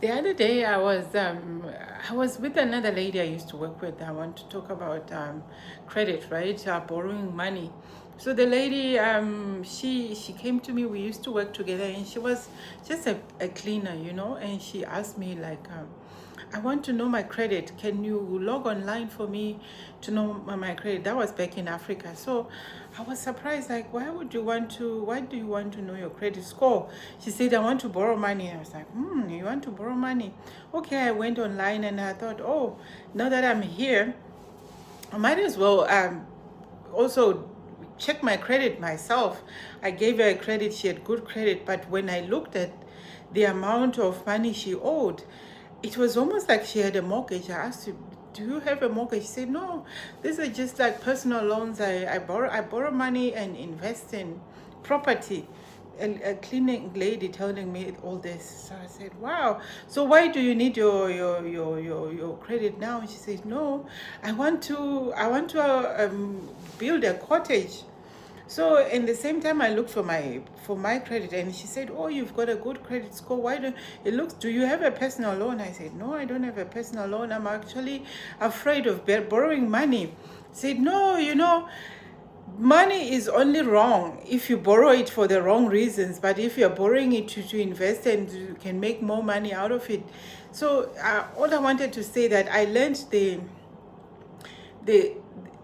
The other day, I was with another lady I used to work with. I want to talk about credit, right? Borrowing money. So the lady, she came to me. We used to work together, and she was just a cleaner, And she asked me like, I want to know my credit. Can you log online for me to know my credit? That was back in Africa. So I was surprised, like, why do you want to know your credit score? She said, I want to borrow money. I was like, you want to borrow money? Okay, I went online and I thought, oh, now that I'm here, I might as well also check my credit myself. I gave her a credit, she had good credit, but when I looked at the amount of money she owed, it was almost like she had a mortgage. I asked her, do you have a mortgage? She said, no, these are just like personal loans. I borrow money and invest in property. A cleaning lady telling me all this. So I said, wow. So why do you need your credit now? And she said, no, I want to build a cottage. So in the same time, I looked for my credit, and she said, "Oh, you've got a good credit score. Why don't it looks? Do you have a personal loan?" I said, "No, I don't have a personal loan. I'm actually afraid of borrowing money." Said, "No, money is only wrong if you borrow it for the wrong reasons. But if you're borrowing it to invest and you can make more money out of it." So all I wanted to say that I learned the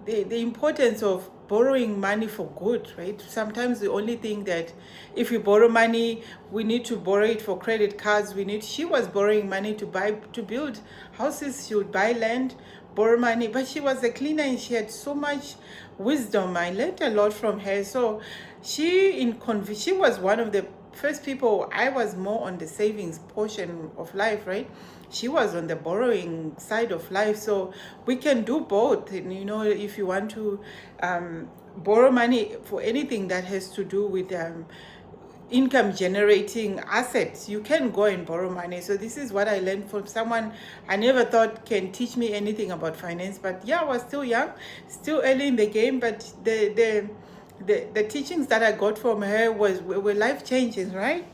importance of borrowing money for good, right? Sometimes the only thing that if you borrow money, we need to borrow it for credit cards. She was borrowing money to build houses. She would buy land, borrow money, but she was a cleaner and she had so much wisdom. I learned a lot from her. So she was one of the first people. I was more on the savings portion of life, right? She was on the borrowing side of life. So we can do both. And, if you want to borrow money for anything that has to do with income generating assets, you can go and borrow money. So this is what I learned from someone I never thought can teach me anything about finance. But yeah, I was still young, still early in the game, but the teachings that I got from her were life changing, right?